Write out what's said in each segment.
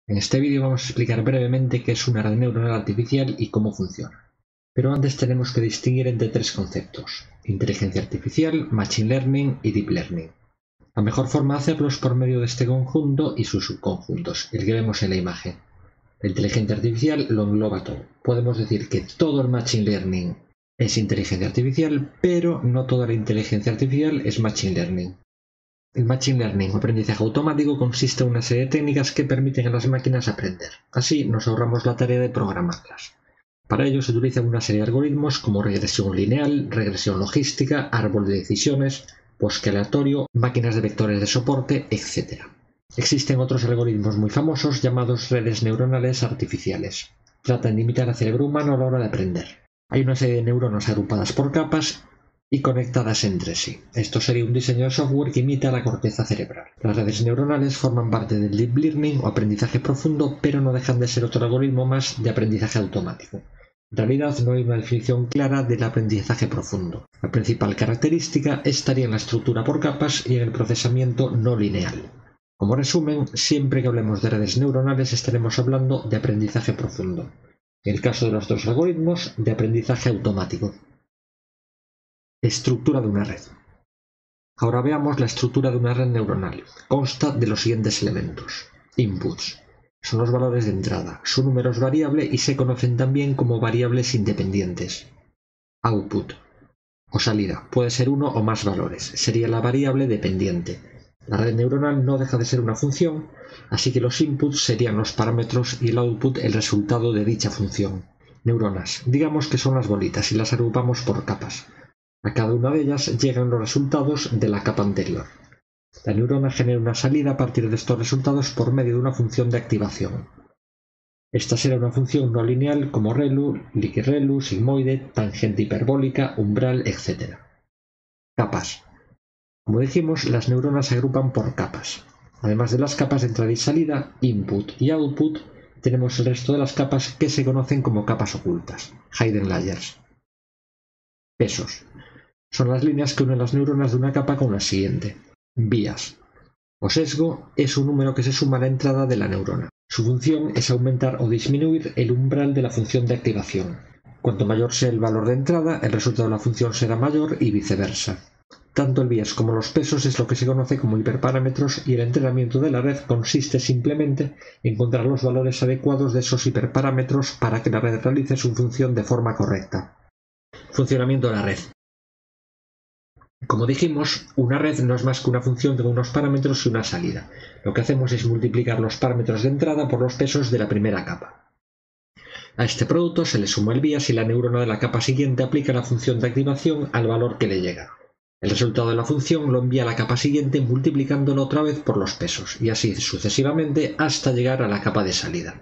En este vídeo vamos a explicar brevemente qué es una red neuronal artificial y cómo funciona. Pero antes tenemos que distinguir entre tres conceptos: inteligencia artificial, machine learning y deep learning. La mejor forma de hacerlo es por medio de este conjunto y sus subconjuntos, el que vemos en la imagen. La inteligencia artificial lo engloba todo. Podemos decir que todo el machine learning es inteligencia artificial, pero no toda la inteligencia artificial es machine learning. El machine learning o aprendizaje automático consiste en una serie de técnicas que permiten a las máquinas aprender. Así nos ahorramos la tarea de programarlas. Para ello se utilizan una serie de algoritmos como regresión lineal, regresión logística, árbol de decisiones, bosque aleatorio, máquinas de vectores de soporte, etc. Existen otros algoritmos muy famosos llamados redes neuronales artificiales. Tratan de imitar al cerebro humano a la hora de aprender. Hay una serie de neuronas agrupadas por capas y conectadas entre sí. Esto sería un diseño de software que imita la corteza cerebral. Las redes neuronales forman parte del deep learning o aprendizaje profundo, pero no dejan de ser otro algoritmo más de aprendizaje automático. En realidad no hay una definición clara del aprendizaje profundo. La principal característica estaría en la estructura por capas y en el procesamiento no lineal. Como resumen, siempre que hablemos de redes neuronales estaremos hablando de aprendizaje profundo. En el caso de los otros algoritmos, de aprendizaje automático. Estructura de una red. Ahora veamos la estructura de una red neuronal. Consta de los siguientes elementos. Inputs. Son los valores de entrada. Su número es variable y se conocen también como variables independientes. Output o salida. Puede ser uno o más valores. Sería la variable dependiente. La red neuronal no deja de ser una función, así que los inputs serían los parámetros y el output el resultado de dicha función. Neuronas. Digamos que son las bolitas y las agrupamos por capas. A cada una de ellas llegan los resultados de la capa anterior. La neurona genera una salida a partir de estos resultados por medio de una función de activación. Esta será una función no lineal como ReLU, Liqui-ReLU, sigmoide, tangente hiperbólica, umbral, etc. Capas. Como dijimos, las neuronas se agrupan por capas. Además de las capas de entrada y salida, input y output, tenemos el resto de las capas que se conocen como capas ocultas, hidden layers. Pesos. Son las líneas que unen las neuronas de una capa con la siguiente. Vías o sesgo es un número que se suma a la entrada de la neurona. Su función es aumentar o disminuir el umbral de la función de activación. Cuanto mayor sea el valor de entrada, el resultado de la función será mayor y viceversa. Tanto el vías como los pesos es lo que se conoce como hiperparámetros y el entrenamiento de la red consiste simplemente en encontrar los valores adecuados de esos hiperparámetros para que la red realice su función de forma correcta. Funcionamiento de la red. Como dijimos, una red no es más que una función de unos parámetros y una salida. Lo que hacemos es multiplicar los parámetros de entrada por los pesos de la primera capa. A este producto se le suma el vías y la neurona de la capa siguiente aplica la función de activación al valor que le llega. El resultado de la función lo envía a la capa siguiente multiplicándolo otra vez por los pesos, y así sucesivamente hasta llegar a la capa de salida.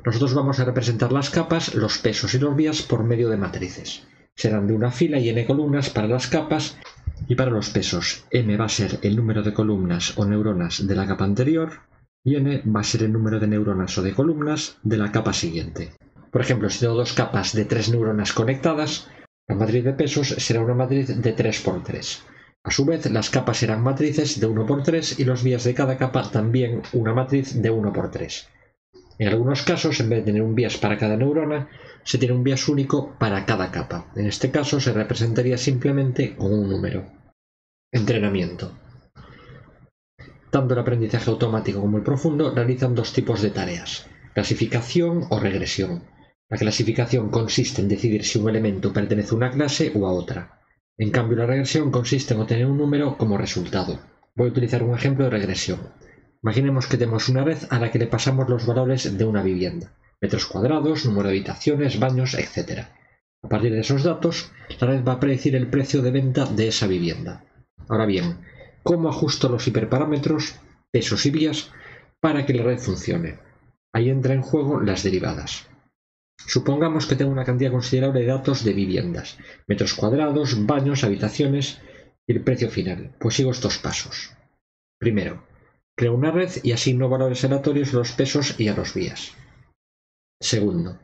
Nosotros vamos a representar las capas, los pesos y los vías por medio de matrices. Serán de una fila y n columnas para las capas. Y para los pesos, m va a ser el número de columnas o neuronas de la capa anterior y n va a ser el número de neuronas o de columnas de la capa siguiente. Por ejemplo, si tengo dos capas de 3 neuronas conectadas, la matriz de pesos será una matriz de 3 por 3. A su vez, las capas serán matrices de 1 por 3 y los vías de cada capa también una matriz de 1 por 3. En algunos casos, en vez de tener un vías para cada neurona, se tiene un vías único para cada capa. En este caso se representaría simplemente con un número. Entrenamiento. Tanto el aprendizaje automático como el profundo realizan dos tipos de tareas: clasificación o regresión. La clasificación consiste en decidir si un elemento pertenece a una clase o a otra. En cambio, la regresión consiste en obtener un número como resultado. Voy a utilizar un ejemplo de regresión. Imaginemos que tenemos una red a la que le pasamos los valores de una vivienda: metros cuadrados, número de habitaciones, baños, etc. A partir de esos datos, la red va a predecir el precio de venta de esa vivienda. Ahora bien, ¿cómo ajusto los hiperparámetros, pesos y vías para que la red funcione? Ahí entra en juego las derivadas. Supongamos que tengo una cantidad considerable de datos de viviendas: metros cuadrados, baños, habitaciones y el precio final. Pues sigo estos pasos. Primero, creo una red y asigno valores aleatorios a los pesos y a los vías. Segundo,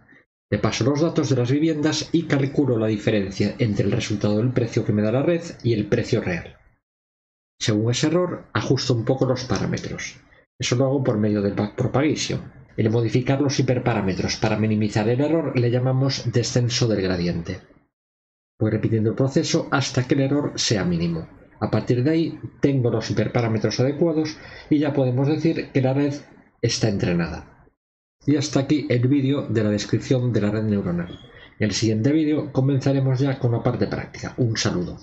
le paso los datos de las viviendas y calculo la diferencia entre el resultado del precio que me da la red y el precio real. Según ese error, ajusto un poco los parámetros. Eso lo hago por medio del backpropagation. El modificar los hiperparámetros para minimizar el error le llamamos descenso del gradiente. Voy repitiendo el proceso hasta que el error sea mínimo. A partir de ahí tengo los hiperparámetros adecuados y ya podemos decir que la red está entrenada. Y hasta aquí el vídeo de la descripción de la red neuronal. En el siguiente vídeo comenzaremos ya con la parte práctica. Un saludo.